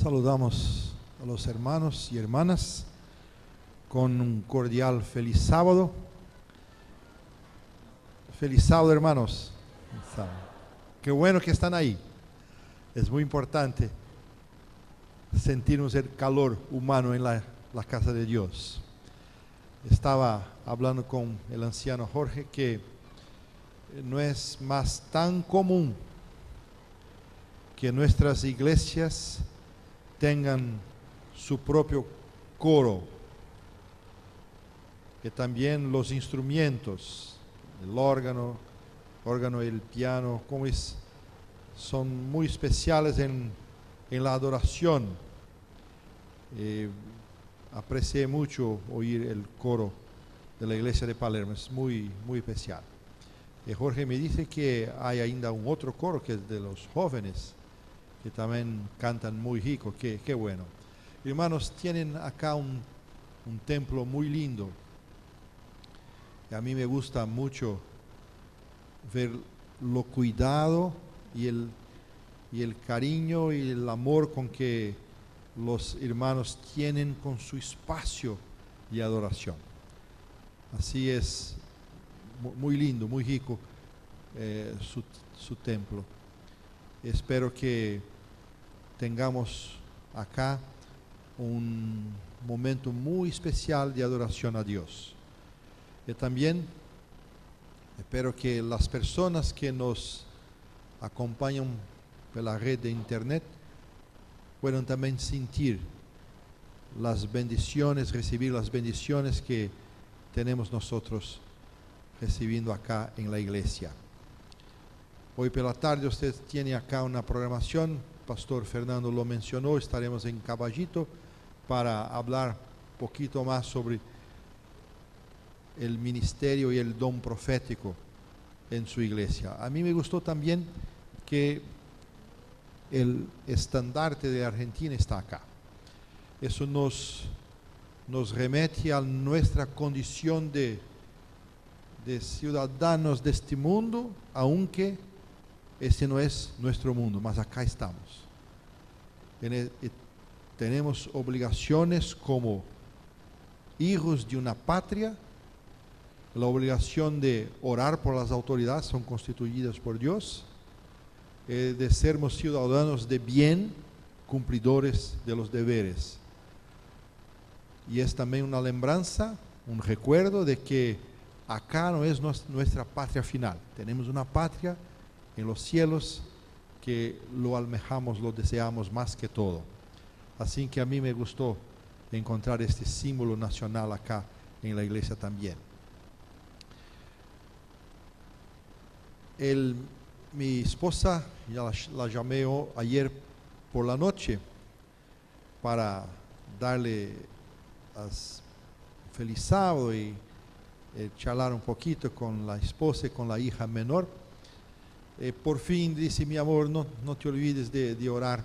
Saludamos a los hermanos y hermanas con un cordial feliz sábado. Feliz sábado, hermanos. Feliz sábado. Qué bueno que están ahí. Es muy importante sentirnos el calor humano en la casa de Dios. Estaba hablando con el anciano Jorge que no es más tan común que nuestras iglesias tengan su propio coro, que también los instrumentos, el órgano y el piano, son muy especiales en la adoración. Aprecié mucho oír el coro de la iglesia de Palermo, es muy, muy especial. Jorge me dice que hay ainda un otro coro que es de los jóvenes, que también cantan muy rico, qué bueno. Hermanos, tienen acá un templo muy lindo. Y a mí me gusta mucho ver lo cuidado y el cariño y el amor con que los hermanos tienen con su espacio de adoración. Así es, muy lindo, muy rico su templo. Espero que tengamos acá un momento muy especial de adoración a Dios. Y también espero que las personas que nos acompañan por la red de internet puedan también sentir las bendiciones, recibir las bendiciones que tenemos nosotros recibiendo acá en la iglesia. Hoy por la tarde usted tiene acá una programación, Pastor Fernando lo mencionó, estaremos en Caballito para hablar un poquito más sobre el ministerio y el don profético en su iglesia. A mí me gustó también que el estandarte de Argentina está acá. Eso nos remite a nuestra condición de ciudadanos de este mundo, aunque este no es nuestro mundo, mas acá estamos. Tenemos obligaciones como hijos de una patria, la obligación de orar por las autoridades, son constituidas por Dios, de sermos ciudadanos de bien, cumplidores de los deberes. Y es también una lembranza, un recuerdo de que acá no es nuestra patria final. Tenemos una patria en los cielos que lo almejamos, lo deseamos más que todo. Así que a mí me gustó encontrar este símbolo nacional acá en la iglesia también. Mi esposa, ya la llamé ayer por la noche para darle feliz sábado y charlar un poquito con la esposa y con la hija menor. Por fin dice: mi amor, no te olvides de orar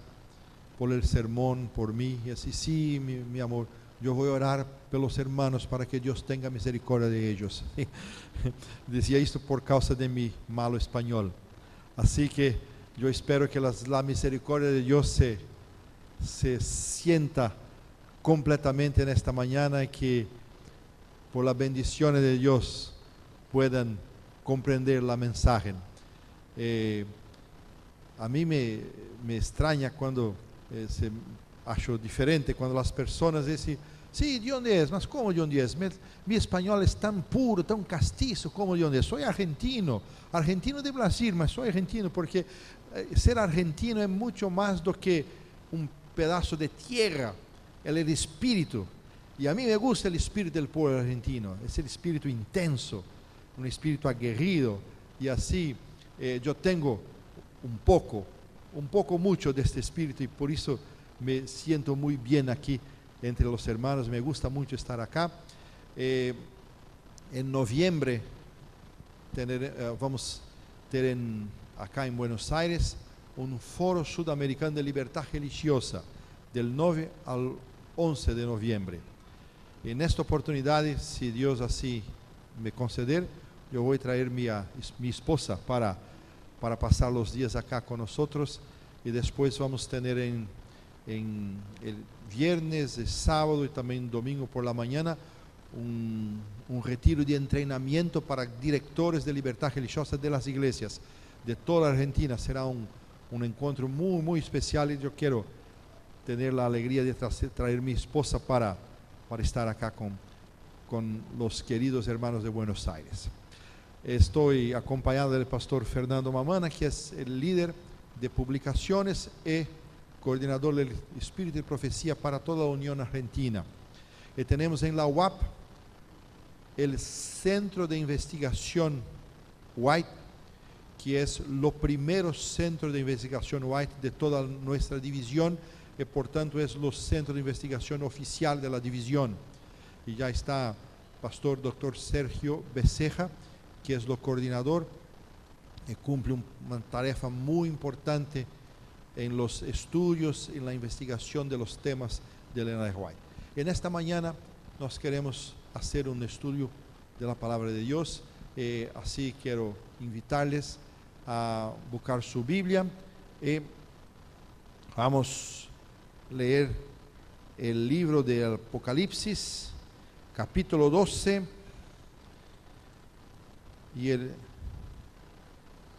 por el sermón, por mí. Y así, sí, mi amor, yo voy a orar por los hermanos para que Dios tenga misericordia de ellos. Decía esto por causa de mi malo español. Así que yo espero que la misericordia de Dios se sienta completamente en esta mañana y que por la bendición de Dios puedan comprender la mensaje. A mí me extraña cuando se acho diferente, cuando las personas dicen: sí, ¿de dónde es? ¿Mas cómo de dónde es? Mi español es tan puro, tan castizo, ¿cómo de dónde es? Soy argentino de Brasil, mas soy argentino porque ser argentino es mucho más do que un pedazo de tierra, el espíritu. Y a mí me gusta el espíritu del pueblo argentino, es el espíritu intenso, un espíritu aguerrido. Y así yo tengo mucho de este espíritu, y por eso me siento muy bien aquí entre los hermanos. Me gusta mucho estar acá. En noviembre vamos a tener acá en Buenos Aires un foro sudamericano de libertad religiosa del 9 al 11 de noviembre. En esta oportunidad, si Dios así me conceder, yo voy a traer mi esposa para pasar los días acá con nosotros, y después vamos a tener en el viernes, el sábado y también domingo por la mañana un retiro de entrenamiento para directores de libertad religiosa de las iglesias de toda la Argentina. Será un encuentro muy, muy especial y yo quiero tener la alegría de traer mi esposa para estar acá con los queridos hermanos de Buenos Aires. Estoy acompañado del pastor Fernando Mamana, que es el líder de publicaciones y coordinador del Espíritu y Profecía para toda la Unión Argentina. Y tenemos en la UAP el Centro de Investigación White, que es lo primero centro de investigación White de toda nuestra división y por tanto es el centro de investigación oficial de la división. Y ya está pastor doctor Sergio Becerra, que es lo coordinador y cumple una tarea muy importante en los estudios, en la investigación de los temas de Ellen G. White. En esta mañana nos queremos hacer un estudio de la palabra de Dios, así quiero invitarles a buscar su Biblia y vamos a leer el libro del Apocalipsis, capítulo 12 y el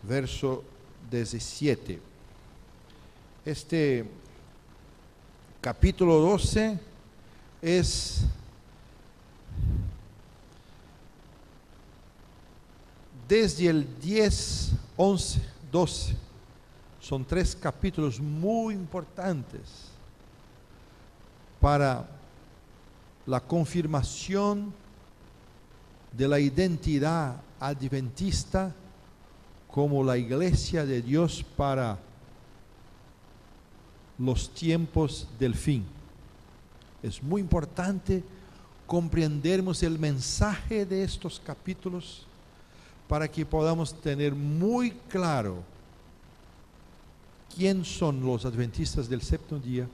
verso 17. Este capítulo 12 es desde el 10, 11, 12. Son 3 capítulos muy importantes para la confirmación de la identidad adventista como la iglesia de Dios para los tiempos del fin. Es muy importante comprendermos el mensaje de estos capítulos para que podamos tener muy claro quién son los adventistas del séptimo día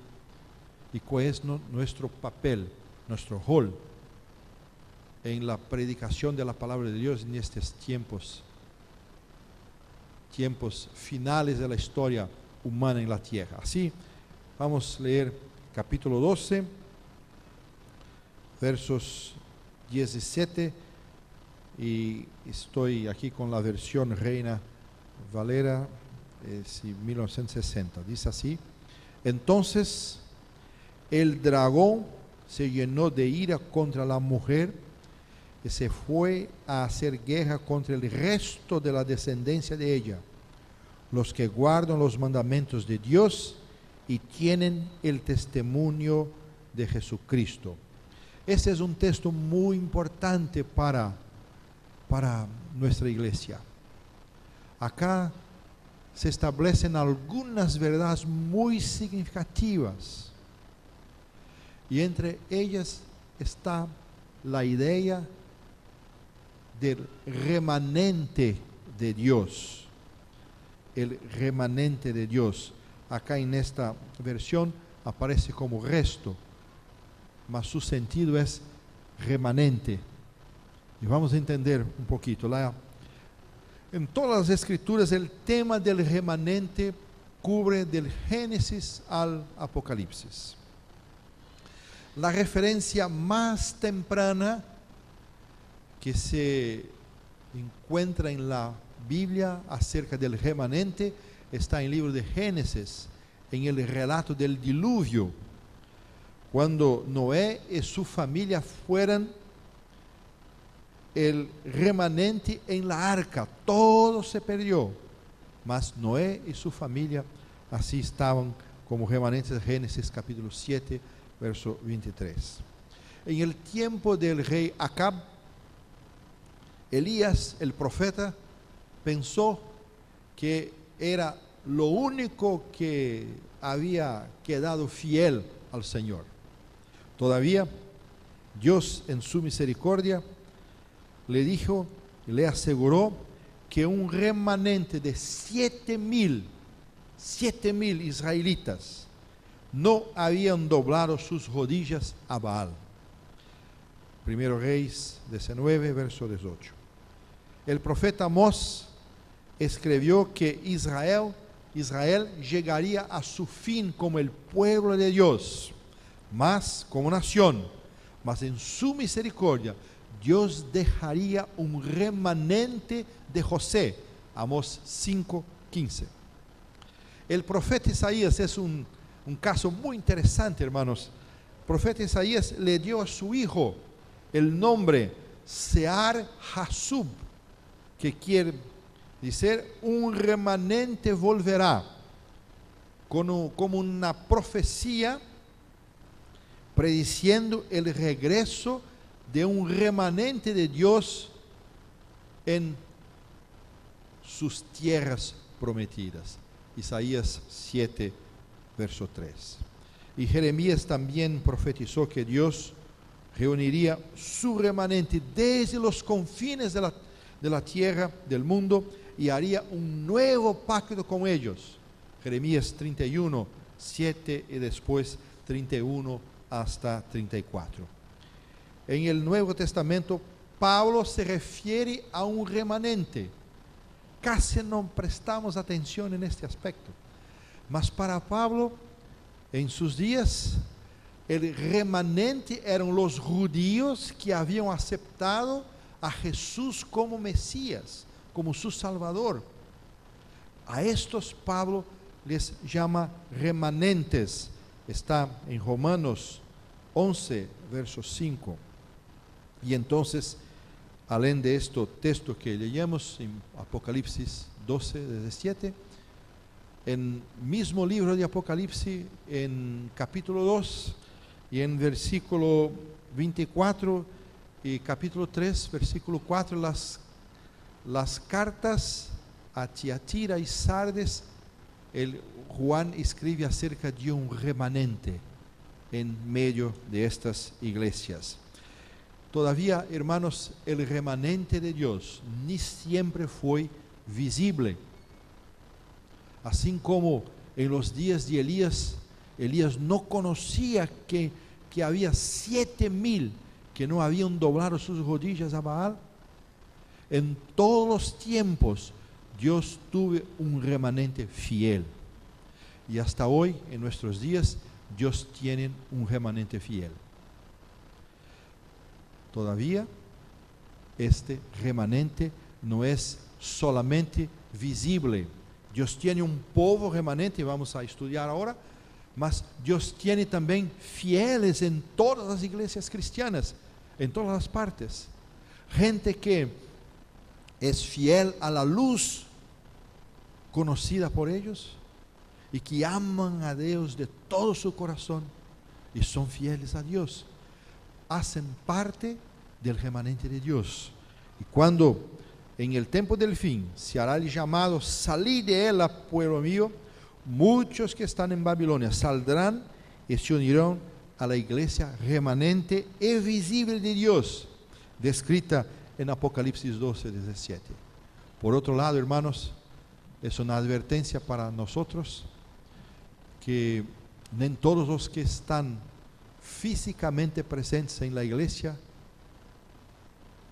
y cuál es nuestro papel, nuestro rol en la predicación de la palabra de Dios en estos tiempos finales de la historia humana en la tierra. Así, vamos a leer capítulo 12, versos 17, y estoy aquí con la versión Reina Valera, 1960. Dice así: entonces el dragón se llenó de ira contra la mujer y se fue a hacer guerra contra el resto de la descendencia de ella, los que guardan los mandamientos de Dios y tienen el testimonio de Jesucristo. Este es un texto muy importante para nuestra iglesia. Acá se establecen algunas verdades muy significativas y entre ellas está la idea del remanente de Dios. El remanente de Dios. Acá en esta versión aparece como resto, mas su sentido es remanente. Y vamos a entender un poquito. En todas las escrituras el tema del remanente cubre del Génesis al Apocalipsis. La referencia más temprana que se encuentra en la Biblia acerca del remanente está en el libro de Génesis, en el relato del diluvio, cuando Noé y su familia fueron el remanente en la arca. Todo se perdió, mas Noé y su familia así estaban como remanentes de Génesis capítulo 7, verso 23. En el tiempo del rey Acab, Elías, el profeta, pensó que era lo único que había quedado fiel al Señor. Todavía Dios en su misericordia le dijo y le aseguró que un remanente de 7,000 israelitas no habían doblado sus rodillas a Baal. Primero Reyes 19, verso 18. El profeta Amós escribió que Israel Israel llegaría a su fin como el pueblo de Dios, más como nación, mas en su misericordia Dios dejaría un remanente de José. Amós 5:15. El profeta Isaías es un caso muy interesante, hermanos. El profeta Isaías le dio a su hijo el nombre Sear Hasub, que quiere decir un remanente volverá, como una profecía prediciendo el regreso de un remanente de Dios en sus tierras prometidas. Isaías 7, verso 3. Y Jeremías también profetizó que Dios reuniría su remanente desde los confines de la tierra, del mundo, y haría un nuevo pacto con ellos. Jeremías 31, 7 y después 31 hasta 34. En el Nuevo Testamento, Pablo se refiere a un remanente. Casi no prestamos atención en este aspecto. Mas para Pablo, en sus días, el remanente eran los judíos que habían aceptado a Jesús como Mesías, como su Salvador. A estos Pablo les llama remanentes. Está en Romanos 11, verso 5. Y entonces, além de este texto que leíamos en Apocalipsis 12, 17, en mismo libro de Apocalipsis, en capítulo 2 y en versículo 24 y capítulo 3, versículo 4, las cartas a Tiatira y Sardes, Juan escribe acerca de un remanente en medio de estas iglesias. Todavía, hermanos, el remanente de Dios ni siempre fue visible. Así como en los días de Elías, Elías no conocía que había 7,000 que no habían doblado sus rodillas a Baal. En todos los tiempos, Dios tuvo un remanente fiel. Y hasta hoy, en nuestros días, Dios tiene un remanente fiel. Todavía, este remanente no es solamente visible. Dios tiene un pueblo remanente, vamos a estudiar ahora, mas Dios tiene también fieles en todas las iglesias cristianas, en todas las partes. Gente que es fiel a la luz conocida por ellos y que aman a Dios de todo su corazón y son fieles a Dios. Hacen parte del remanente de Dios. Y cuando en el tiempo del fin se hará el llamado, salid de él, pueblo mío, muchos que están en Babilonia saldrán y se unirán a la iglesia remanente y visible de Dios, descrita en Apocalipsis 12, 17. Por otro lado, hermanos, es una advertencia para nosotros que no todos los que están físicamente presentes en la iglesia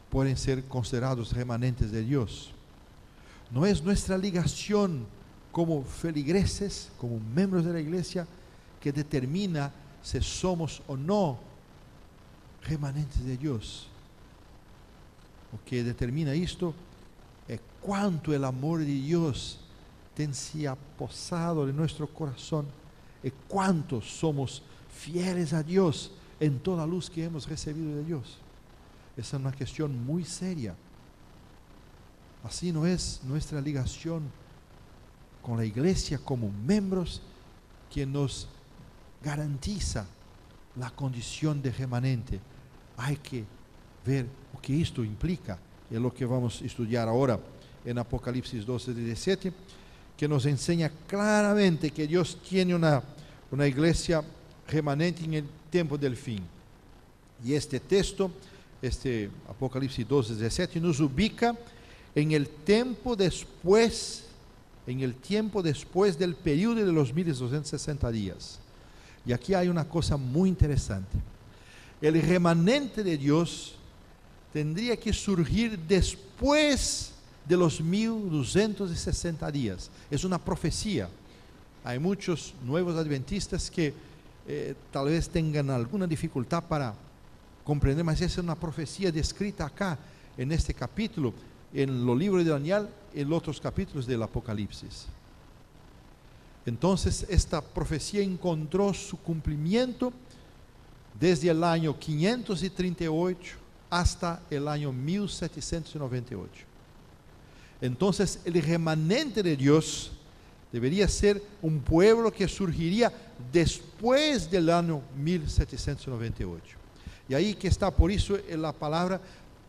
pueden ser considerados remanentes de Dios. No es nuestra ligación como feligreses, como miembros de la iglesia, que determina si somos o no remanentes de Dios. Lo que determina esto es cuánto el amor de Dios se ha posado en nuestro corazón y cuánto somos fieles a Dios en toda luz que hemos recibido de Dios. Esa es una cuestión muy seria. Así no es nuestra ligación con la iglesia como miembros que nos garantiza la condición de remanente. Hay que ver lo que esto implica, es lo que vamos a estudiar ahora en Apocalipsis 12, 17, que nos enseña claramente que Dios tiene una iglesia remanente en el tiempo del fin. Y este texto, este Apocalipsis 12, 17, nos ubica en el tiempo después del periodo de los 1260 días. Y aquí hay una cosa muy interesante. El remanente de Dios tendría que surgir después de los 1260 días. Es una profecía. Hay muchos nuevos adventistas que tal vez tengan alguna dificultad para comprender, mas esa es una profecía descrita acá en este capítulo, en los libros de Daniel, en otros capítulos del Apocalipsis. Entonces esta profecía encontró su cumplimiento desde el año 538 hasta el año 1798. Entonces el remanente de Dios debería ser un pueblo que surgiría después del año 1798. Y ahí que está, por eso la palabra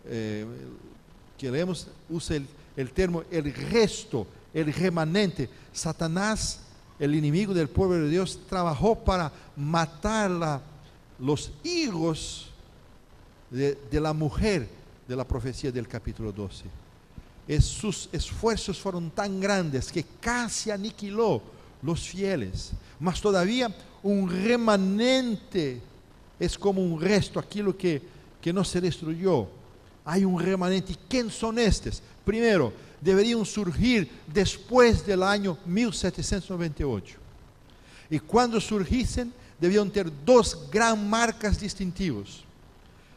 que leemos usa el término el resto, el remanente. Satanás, el enemigo del pueblo de Dios, trabajó para matar los hijos de la mujer de la profecía del capítulo 12. Sus esfuerzos fueron tan grandes que casi aniquiló los fieles, mas todavía un remanente es como un resto, aquello que no se destruyó. Hay un remanente. ¿Y quién son estos? Primero, deberían surgir después del año 1798. Y cuando surgiesen, debían tener dos gran marcas distintivas.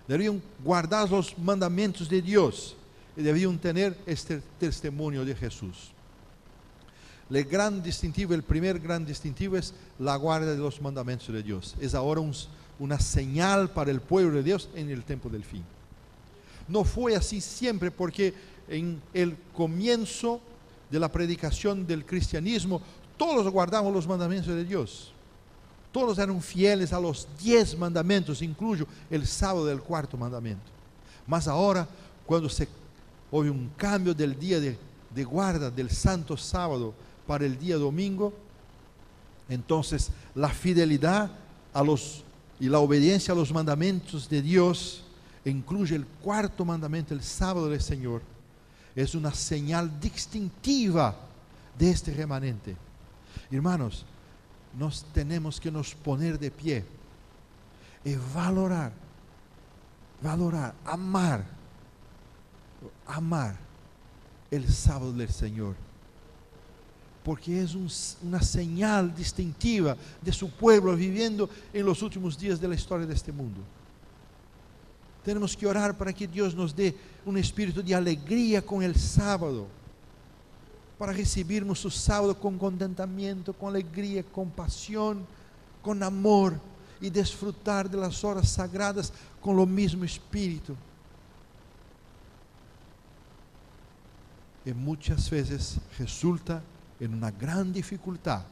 Deberían guardar los mandamientos de Dios y debían tener este testimonio de Jesús. El primer gran distintivo es la guarda de los mandamientos de Dios. Es ahora una señal para el pueblo de Dios en el tiempo del fin. No fue así siempre, porque en el comienzo de la predicación del cristianismo, todos guardamos los mandamientos de Dios. Todos eran fieles a los 10 mandamientos, incluso el sábado del cuarto mandamiento. Mas ahora, cuando hubo un cambio del día de guarda del santo sábado para el día domingo, entonces la fidelidad y la obediencia a los mandamientos de Dios incluye el cuarto mandamiento, el sábado del Señor. Es una señal distintiva de este remanente. Hermanos, tenemos que nos poner de pie y valorar, amar el sábado del Señor, porque es una señal distintiva de su pueblo viviendo en los últimos días de la historia de este mundo. Tenemos que orar para que Dios nos dé un espíritu de alegría con el sábado, para recibirmos su sábado con contentamiento, con alegría, con pasión, con amor, y disfrutar de las horas sagradas con lo mismo espíritu. Y muchas veces resulta en una gran dificultad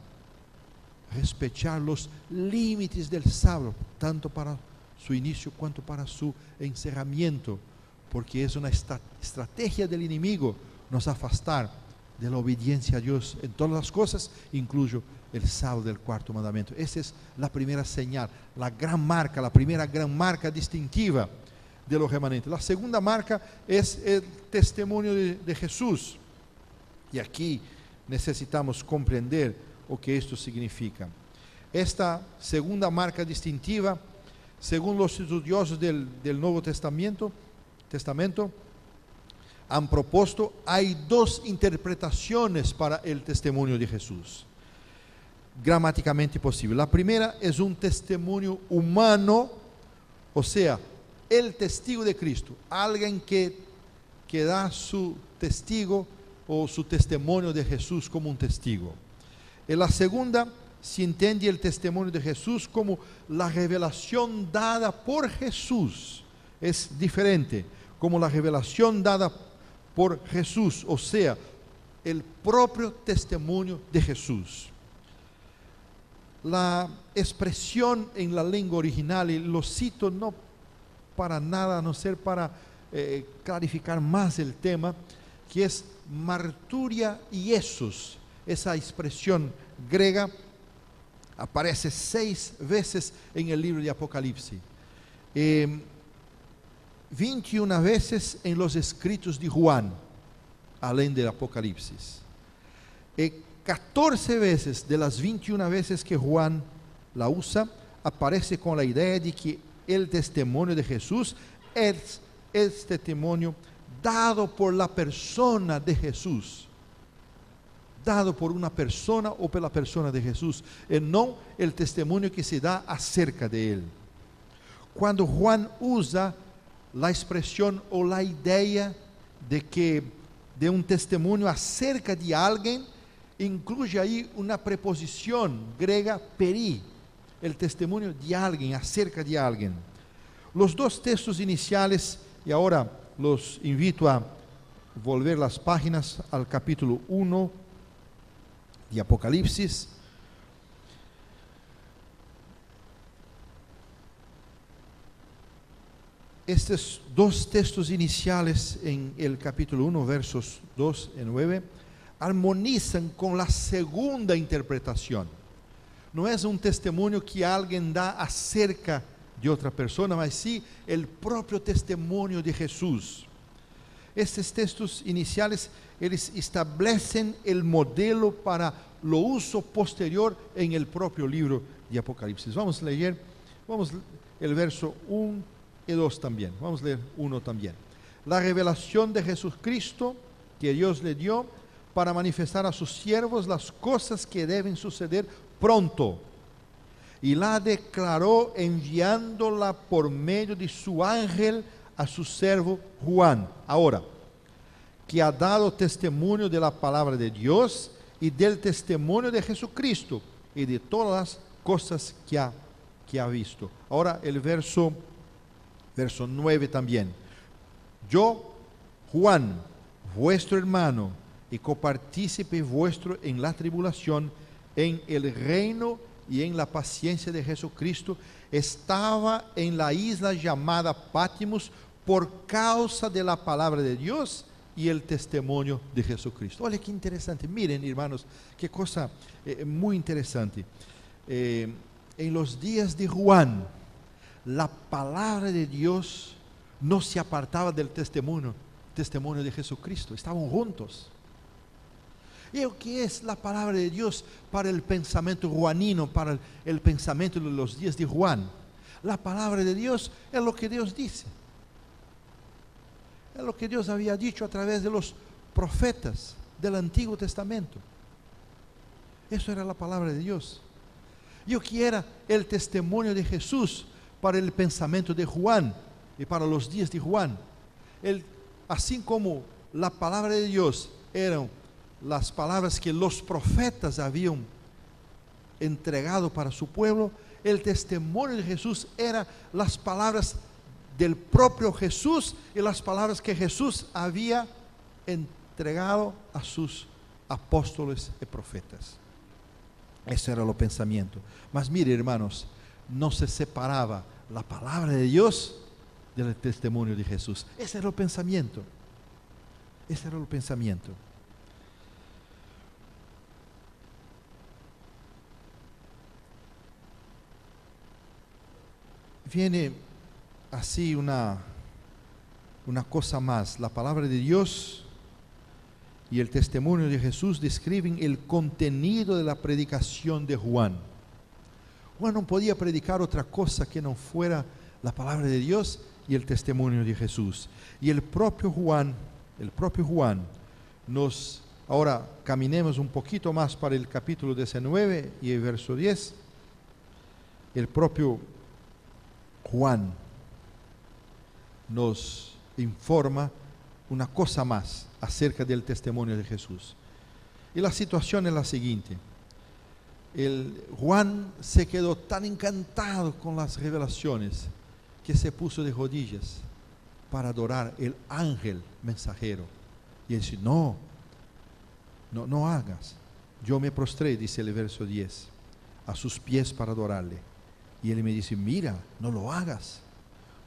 respetar los límites del sábado, tanto para su inicio cuanto para su encerramiento, porque es una estrategia del enemigo nos afastar de la obediencia a Dios en todas las cosas, incluso el sábado del cuarto mandamiento. Esa es la primera señal, la primera gran marca distintiva de los remanentes. La segunda marca es el testimonio de Jesús. Y aquí necesitamos comprender lo que esto significa. Esta segunda marca distintiva, según los estudiosos del Nuevo Testamento, han propuesto, hay dos interpretaciones para el testimonio de Jesús, gramáticamente posible. La primera es un testimonio humano, o sea, el testigo de Cristo, alguien que da su testigo o su testimonio de Jesús como un testigo. En la segunda se entiende el testimonio de Jesús como la revelación dada por Jesús. Es diferente, como la revelación dada por Jesús, o sea, el propio testimonio de Jesús. La expresión en la lengua original, y lo cito no para nada, a no ser para clarificar más el tema, que es marturia Iesus. Esa expresión griega aparece 6 veces en el libro de Apocalipsis, 21 veces en los escritos de Juan, além del Apocalipsis. 14 veces de las 21 veces que Juan la usa, aparece con la idea de que el testimonio de Jesús es el testimonio dado por la persona de Jesús. Dado por una persona o por la persona de Jesús, y no el testimonio que se da acerca de él. Cuando Juan usa la expresión o la idea de un testimonio acerca de alguien, incluye ahí una preposición griega peri, el testimonio de alguien, acerca de alguien. Los dos textos iniciales, y ahora los invito a volver las páginas al capítulo 1 de Apocalipsis. Estos dos textos iniciales en el capítulo 1, versos 2 y 9, armonizan con la segunda interpretación. No es un testimonio que alguien da acerca de otra persona, mas sí el propio testimonio de Jesús. Estos textos iniciales, eles establecen el modelo para lo uso posterior en el propio libro de Apocalipsis. Vamos a leer el verso 1 y 2 también. Vamos a leer 1 también. La revelación de Jesucristo que Dios le dio para manifestar a sus siervos las cosas que deben suceder pronto. Y la declaró enviándola por medio de su ángel a su servo Juan. Ahora, que ha dado testimonio de la palabra de Dios y del testimonio de Jesucristo y de todas las cosas que ha visto. Ahora el verso 9 también. Yo, Juan, vuestro hermano y copartícipe vuestro en la tribulación, en el reino y en la paciencia de Jesucristo, estaba en la isla llamada Patmos por causa de la palabra de Dios y el testimonio de Jesucristo. Olha que interesante, miren hermanos, qué cosa muy interesante. En los días de Juan, la palabra de Dios no se apartaba del testimonio de Jesucristo, estaban juntos. ¿Y qué es la palabra de Dios para el pensamiento juanino, para el pensamiento de los días de Juan? La palabra de Dios es lo que Dios dice. Es lo que Dios había dicho a través de los profetas del Antiguo Testamento. Eso era la palabra de Dios. Y que era el testimonio de Jesús para el pensamiento de Juan y para los días de Juan. Así como la palabra de Dios eran las palabras que los profetas habían entregado para su pueblo, el testimonio de Jesús era las palabras del propio Jesús y las palabras que Jesús había entregado a sus apóstoles y profetas. Ese era el pensamiento. Mas mire hermanos, no se separaba la palabra de Dios del testimonio de Jesús. Ese era el pensamiento. Ese era el pensamiento. Viene así una cosa más. La palabra de Dios y el testimonio de Jesús describen el contenido de la predicación de Juan. Juan no podía predicar otra cosa que no fuera la palabra de Dios y el testimonio de Jesús. Y el propio Juan ahora caminemos un poquito más para el capítulo 19 y el verso 10. El propio Juan nos informa una cosa más acerca del testimonio de Jesús. Y la situación es la siguiente. Juan se quedó tan encantado con las revelaciones que se puso de rodillas para adorar el ángel mensajero. Y él dice, no hagas. Yo me prostré, dice el verso 10, a sus pies para adorarle. Y él me dice, mira, no lo hagas.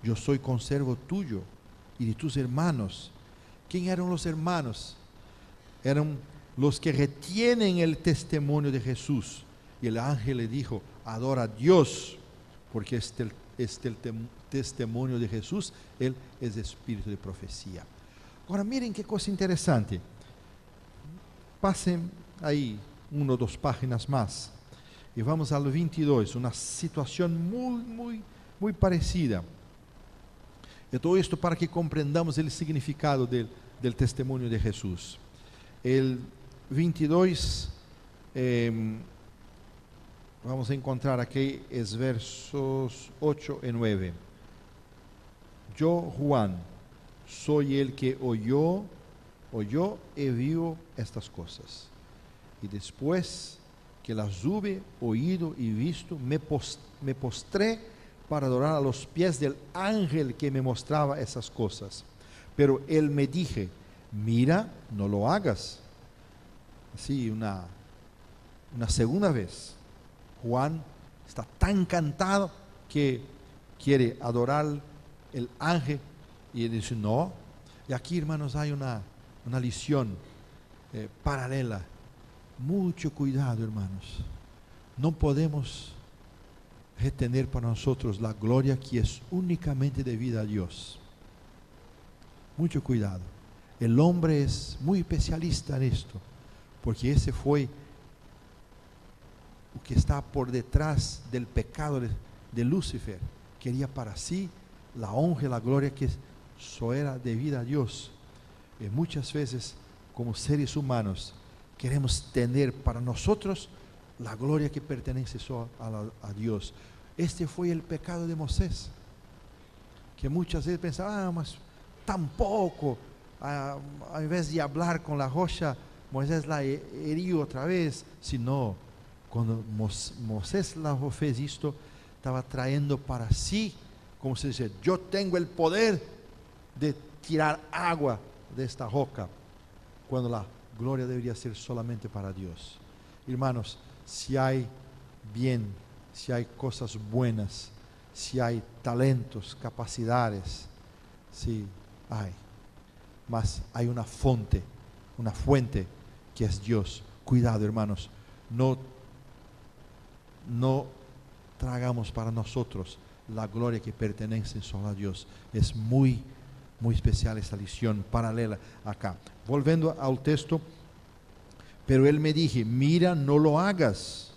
Yo soy conservo tuyo y de tus hermanos. ¿Quién eran los hermanos? Eran los que retienen el testimonio de Jesús. Y el ángel le dijo, adora a Dios, porque el testimonio de Jesús, Él es espíritu de profecía. Ahora miren qué cosa interesante. Pasen ahí 1 o 2 páginas más. Y vamos al 22, una situación muy parecida. E todo esto para que comprendamos el significado del testimonio de Jesús. El 22, vamos a encontrar aquí, es versos 8 y 9. Yo, Juan, soy el que oyó y vio estas cosas. Y después que las hube oído y visto, me postré para adorar a los pies del ángel que me mostraba esas cosas. Pero él me dije, mira, no lo hagas. Así, una segunda vez. Juan está tan encantado que quiere adorar el ángel y él dice, no. Y aquí, hermanos, hay una lección paralela. Mucho cuidado, hermanos. No podemos retener para nosotros la gloria que es únicamente debida a Dios. Mucho cuidado. El hombre es muy especialista en esto, porque ese fue o que está por detrás del pecado de Lucifer. Quería para sí la honra y la gloria que solo era debida a Dios. Y muchas veces, como seres humanos, queremos tener para nosotros la gloria que pertenece solo a Dios. Este fue el pecado de Moisés, que muchas veces pensaba, mas tampoco, ao invés de hablar con la rocha, Moisés la herió otra vez. Sino, cuando Moisés la fez esto, estaba trayendo para sí, como se dice, yo tengo el poder de tirar agua de esta roca, cuando la gloria debería ser solamente para Dios. Hermanos, si hay bien, si hay cosas buenas, si hay talentos, capacidades, sí hay, mas hay una fuente que es Dios. Cuidado, hermanos, no tragamos para nosotros la gloria que pertenece solo a Dios. Es muy especial esta lección paralela acá. Volviendo al texto, pero él me dije, mira, no lo hagas,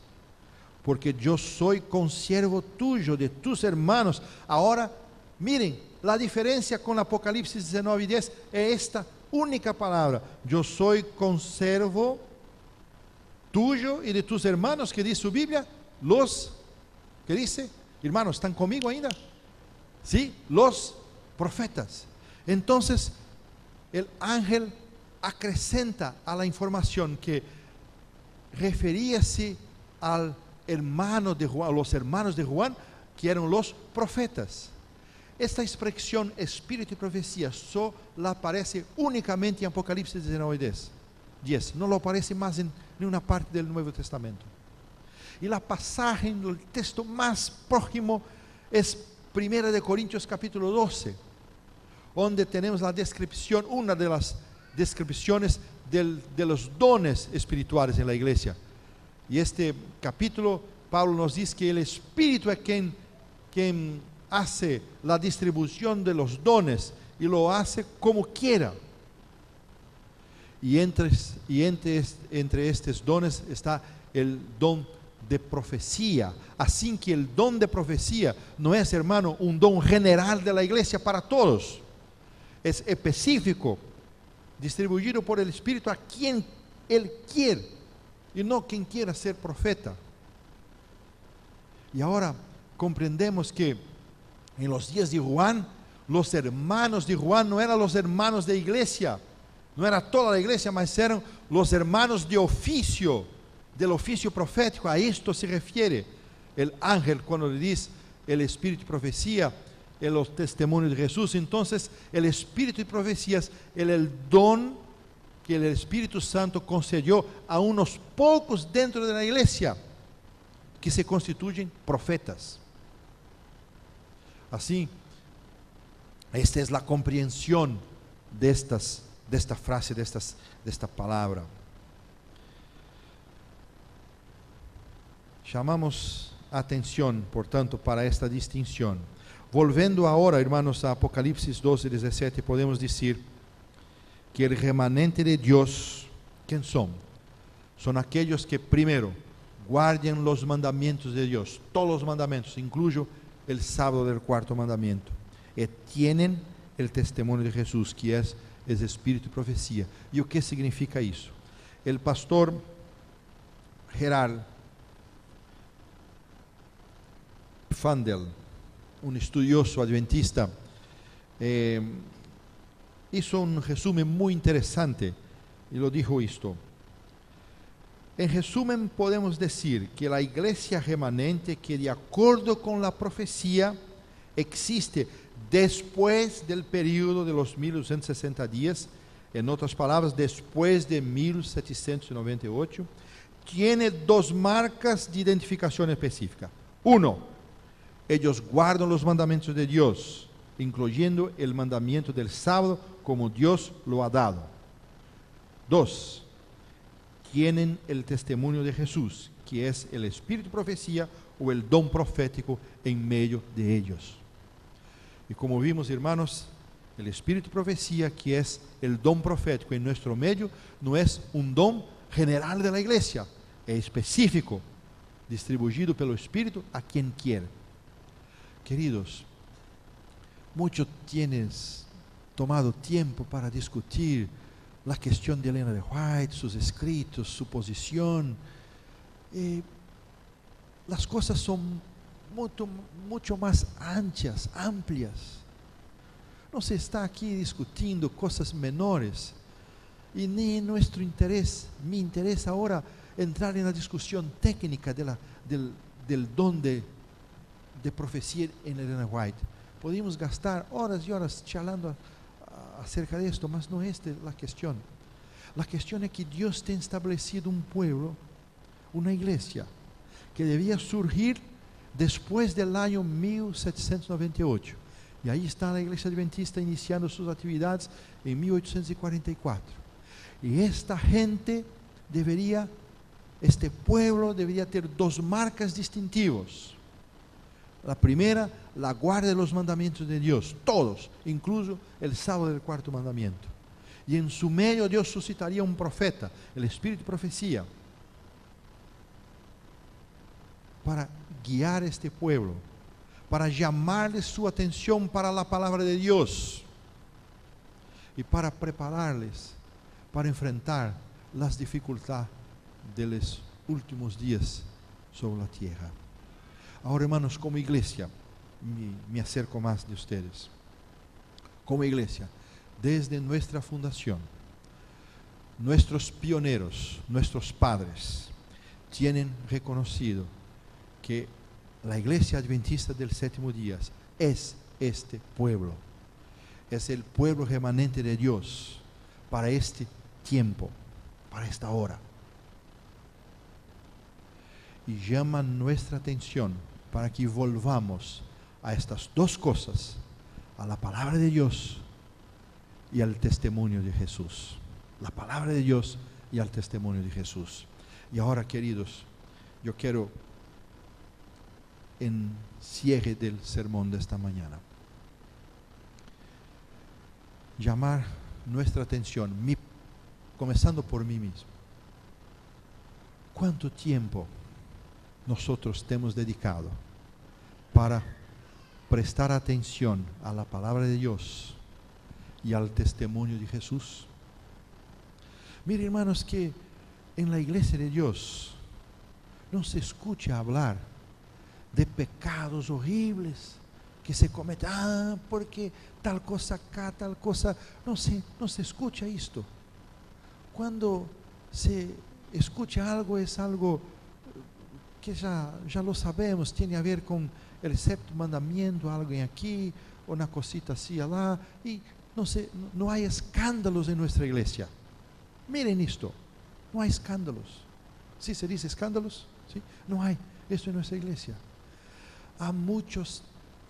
porque yo soy consiervo tuyo, de tus hermanos. Ahora, miren, la diferencia con Apocalipsis 19 y 10 es esta única palabra. Yo soy consiervo tuyo y de tus hermanos, que dice su Biblia, ¿qué dice? Hermanos, ¿están conmigo ainda? Sí, los profetas. Entonces, el ángel acrescenta a la información que refería-se al hermano de Juan, a los hermanos de Juan, que eran los profetas. Esta expresión espíritu y profecía solo aparece únicamente en Apocalipsis 19 y 10. No lo aparece más en ninguna parte del Nuevo Testamento. Y la pasaje, el texto más próximo es 1 de Corintios capítulo 12, donde tenemos la descripción, una de las descripciones de los dones espirituales en la iglesia. Y este capítulo, Pablo nos dice que el Espíritu es quien hace la distribución de los dones y lo hace como quiera. Y entre estos dones está el don de profecía. Así que el don de profecía no es, hermano, un don general de la iglesia para todos. Es específico, distribuido por el Espíritu a quien Él quiere, y no quien quiera ser profeta. Y ahora comprendemos que en los días de Juan, los hermanos de Juan no eran los hermanos de iglesia, no era toda la iglesia, mas eran los hermanos de oficio, del oficio profético. A esto se refiere el ángel cuando le dice el espíritu de profecía, en los testimonios de Jesús. Entonces, el espíritu de profecías es el don que el Espíritu Santo concedió a unos pocos dentro de la iglesia, que se constituyen profetas. Así, esta es la comprensión de esta frase, de esta palabra. Llamamos atención, por tanto, para esta distinción. Volviendo ahora, hermanos, a Apocalipsis 12, 17, podemos decir que el remanente de Dios, ¿quién son? Son aquellos que primero guardan los mandamientos de Dios, todos los mandamientos, incluyo el sábado del cuarto mandamiento. tienen el testimonio de Jesús, que es espíritu y profecía. ¿Y qué significa eso? El pastor Gerald Fandel, un estudioso adventista, hizo un resumen muy interesante y lo dijo esto. En resumen, podemos decir que la iglesia remanente, que de acuerdo con la profecía existe después del periodo de los 1260 días, en otras palabras, después de 1798, tiene dos marcas de identificación específica. Uno, ellos guardan los mandamientos de Dios, incluyendo el mandamiento del sábado como Dios lo ha dado. Dos, tienen el testimonio de Jesús, que es el espíritu de profecía o el don profético en medio de ellos. Y como vimos, hermanos, el espíritu de profecía, que es el don profético en nuestro medio, no es un don general de la iglesia, es específico, distribuido pelo espíritu a quien quiere. Queridos, mucho tienes tomado tiempo para discutir la cuestión de Elena de White, sus escritos, su posición. Las cosas son mucho más anchas, amplias. No se está aquí discutiendo cosas menores. Y ni nuestro interés, mi interés ahora, entrar en la discusión técnica del don de profecía en Elena White. Podemos gastar horas y horas charlando acerca de esto, mas no es la cuestión. La cuestión es que Dios tiene establecido un pueblo, una iglesia, que debía surgir después del año 1798. Y ahí está la iglesia adventista iniciando sus actividades en 1844. Y esta gente este pueblo debería tener dos marcas distintivas. La primera, la guarda de los mandamientos de Dios, todos, incluso el sábado del cuarto mandamiento. Y en su medio Dios suscitaría un profeta, el espíritu de profecía, para guiar este pueblo, para llamarles su atención para la palabra de Dios y para prepararles para enfrentar las dificultades de los últimos días sobre la tierra. Ahora, hermanos, como iglesia, me acerco más de ustedes. Como iglesia, desde nuestra fundación, nuestros pioneros, nuestros padres, tienen reconocido que la iglesia adventista del séptimo día es este pueblo. Es el pueblo remanente de Dios para este tiempo, para esta hora. Y llaman nuestra atención para que volvamos a estas dos cosas, a la palabra de Dios y al testimonio de Jesús. La palabra de Dios y al testimonio de Jesús. Y ahora, queridos, yo quiero, en cierre del sermón de esta mañana, llamar nuestra atención, comenzando por mí mismo. ¿Cuánto tiempo nosotros hemos dedicado para prestar atención a la palabra de Dios y al testimonio de Jesús? Miren, hermanos, que en la iglesia de Dios no se escucha hablar de pecados horribles que se cometen, porque tal cosa acá, tal cosa, no se escucha esto. Cuando se escucha algo, es algo que ya lo sabemos, tiene a ver con el séptimo mandamiento, alguien aquí, una cosita así, allá, y no hay escándalos en nuestra iglesia. Miren esto, no hay escándalos. ¿Sí se dice escándalos? ¿Sí? No hay esto en nuestra iglesia. A muchos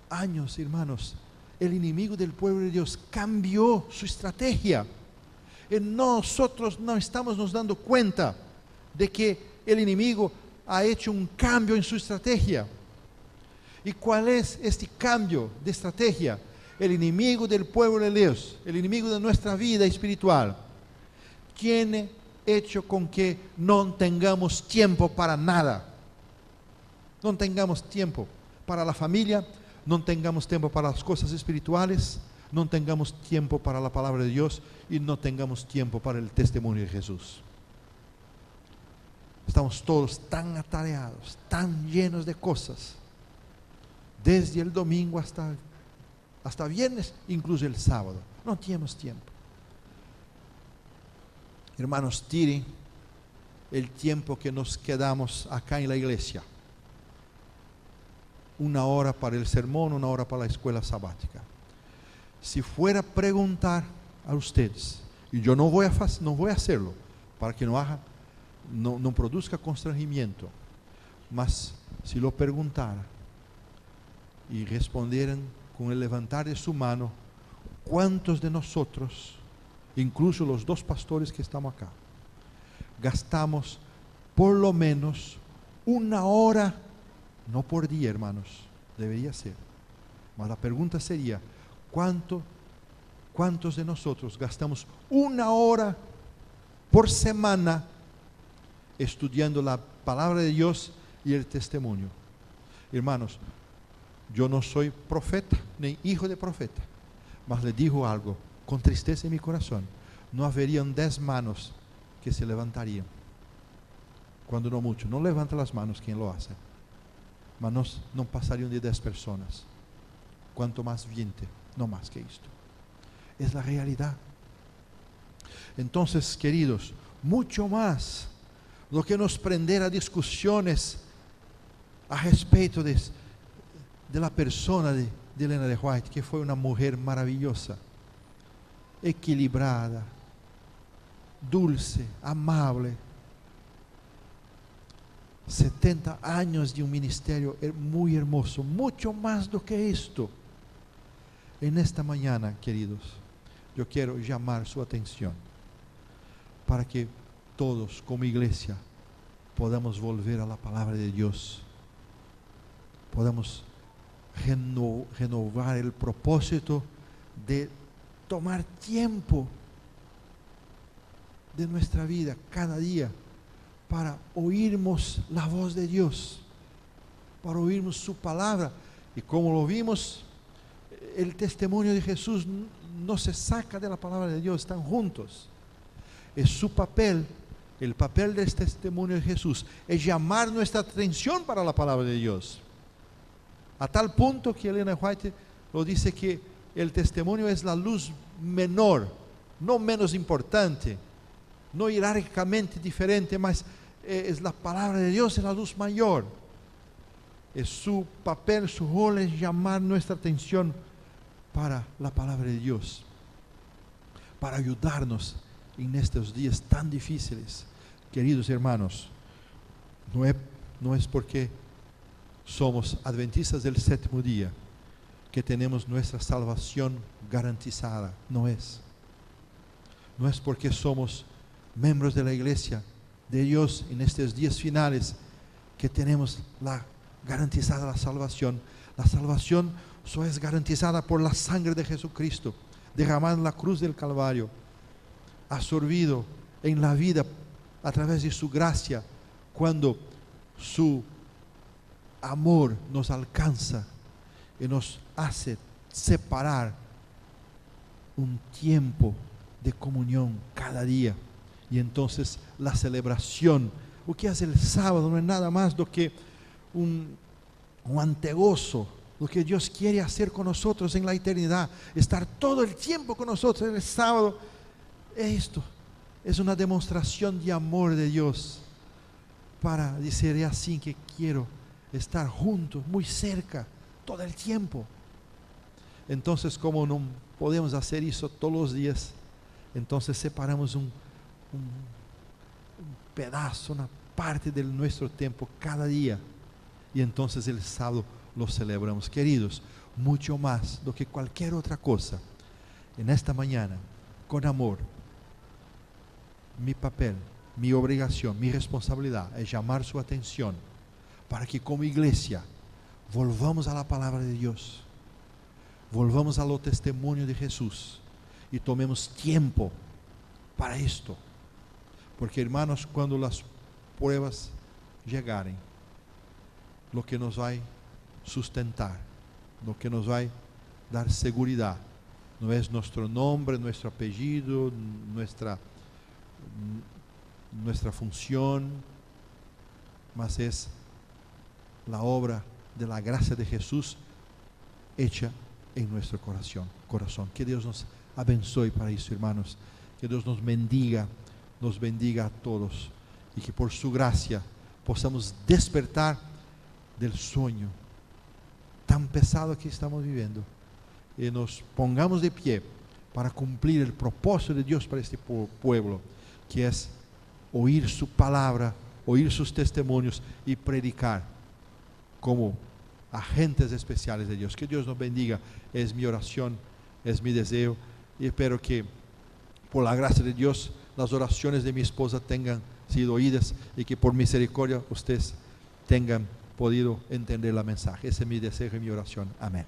años, hermanos, el enemigo del pueblo de Dios cambió su estrategia. Y nosotros no estamos nos dando cuenta de que el enemigo ha hecho un cambio en su estrategia. ¿Y cuál es este cambio de estrategia? El enemigo del pueblo de Dios, el enemigo de nuestra vida espiritual, tiene hecho con que no tengamos tiempo para nada. No tengamos tiempo para la familia, no tengamos tiempo para las cosas espirituales, no tengamos tiempo para la palabra de Dios y no tengamos tiempo para el testimonio de Jesús. Estamos todos tan atareados, tan llenos de cosas, desde el domingo hasta viernes, incluso el sábado. No tenemos tiempo. Hermanos, tiren el tiempo que nos quedamos acá en la iglesia. 1 hora para el sermón, 1 hora para la escuela sabática. Si fuera a preguntar a ustedes, y yo no voy a hacerlo para que no produzca constrangimiento, mas si lo preguntara y respondieran con el levantar de su mano, ¿cuántos de nosotros, incluso los 2 pastores que estamos acá, gastamos por lo menos 1 hora, no por día, hermanos, debería ser, mas la pregunta sería, ¿cuántos de nosotros gastamos 1 hora por semana estudiando la palabra de Dios y el testimonio? Hermanos, yo no soy profeta, ni hijo de profeta, mas le digo algo, con tristeza en mi corazón, no habrían 10 manos que se levantarían, cuando no mucho. No levanta las manos quien lo hace, mas no pasarían de 10 personas, cuanto más 20, no más que esto. Es la realidad. Entonces, queridos, mucho más lo que nos prender a discusiones a respecto de la persona de Elena de White, que fue una mujer maravillosa, equilibrada, dulce, amable, 70 años de un ministerio muy hermoso, mucho más do que esto. En esta mañana, queridos, yo quiero llamar su atención para que todos como iglesia podamos volver a la palabra de Dios, podamos renovar el propósito de tomar tiempo de nuestra vida cada día para oírmos la voz de Dios, para oírmos su palabra. Y como lo vimos, el testimonio de Jesús no se saca de la palabra de Dios, están juntos. Es su papel, el papel del testimonio de Jesús, es llamar nuestra atención para la palabra de Dios. A tal punto que Elena White lo dice que el testimonio es la luz menor, no menos importante, no jerárquicamente diferente, mas es la palabra de Dios, es la luz mayor. Es su papel, su rol es llamar nuestra atención para la palabra de Dios, para ayudarnos en estos días tan difíciles. Queridos hermanos, no es porque somos adventistas del 7º día que tenemos nuestra salvación garantizada. No es porque somos miembros de la iglesia de Dios en estos días finales que tenemos garantizada la salvación. La salvación solo es garantizada por la sangre de Jesucristo, derramada en la cruz del Calvario, absorbido en la vida a través de su gracia, cuando su amor nos alcanza y nos hace separar un tiempo de comunión cada día. Y entonces la celebración, lo que hace el sábado, no es nada más do que un antegozo, lo que Dios quiere hacer con nosotros en la eternidad, estar todo el tiempo con nosotros. El sábado esto es una demostración de amor de Dios para decir: es así que quiero estar juntos, muy cerca, todo el tiempo. Entonces, como no podemos hacer eso todos los días, entonces separamos un pedazo, una parte de nuestro tiempo cada día, y entonces el sábado lo celebramos. Queridos, mucho más do que cualquier otra cosa, en esta mañana, con amor, mi papel, mi obligación, mi responsabilidad es llamar su atención para que como iglesia volvamos a la palabra de Dios, volvamos a lo testimonio de Jesús y tomemos tiempo para esto. Porque, hermanos, cuando las pruebas llegaren, lo que nos va a sustentar lo que nos va a dar seguridad. No es nuestro nombre, nuestro apellido, nuestra función, mas es la obra de la gracia de Jesús hecha en nuestro corazón. Que Dios nos abençoe para eso, hermanos. Que Dios nos bendiga a todos, y que por su gracia possamos despertar del sueño tan pesado que estamos viviendo y nos pongamos de pie para cumplir el propósito de Dios para este pueblo, que es oír su palabra, oír sus testimonios y predicar como agentes especiales de Dios. Que Dios nos bendiga. Es mi oración, es mi deseo, y espero que por la gracia de Dios las oraciones de mi esposa tengan sido oídas y que por misericordia ustedes tengan podido entender el mensaje. Ese es mi deseo y mi oración. Amén.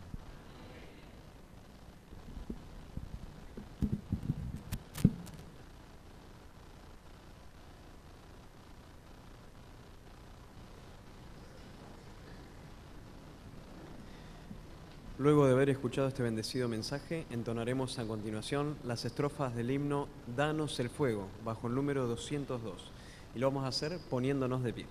Luego de haber escuchado este bendecido mensaje, entonaremos a continuación las estrofas del himno Danos el fuego, bajo el número 202. Y lo vamos a hacer poniéndonos de pie.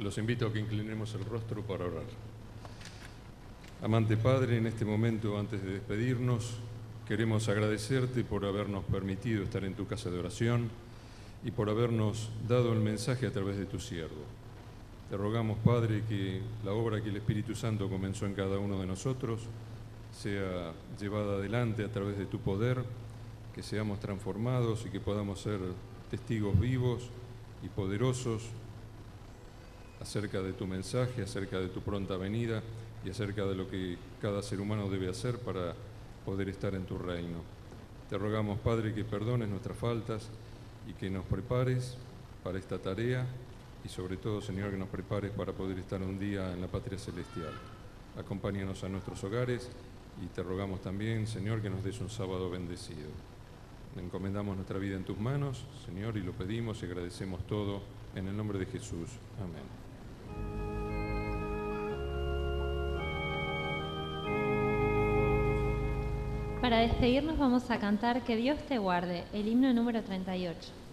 Los invito a que inclinemos el rostro para orar. Amante Padre, en este momento, antes de despedirnos, queremos agradecerte por habernos permitido estar en tu casa de oración y por habernos dado el mensaje a través de tu siervo. Te rogamos, Padre, que la obra que el Espíritu Santo comenzó en cada uno de nosotros sea llevada adelante a través de tu poder, que seamos transformados y que podamos ser testigos vivos y poderosos acerca de tu mensaje, acerca de tu pronta venida y acerca de lo que cada ser humano debe hacer para poder estar en tu reino. Te rogamos, Padre, que perdones nuestras faltas y que nos prepares para esta tarea y sobre todo, Señor, que nos prepares para poder estar un día en la patria celestial. Acompáñanos a nuestros hogares y te rogamos también, Señor, que nos des un sábado bendecido. Encomendamos nuestra vida en tus manos, Señor, y lo pedimos y agradecemos todo en el nombre de Jesús. Amén. Para despedirnos vamos a cantar Que Dios te guarde, el himno número 38.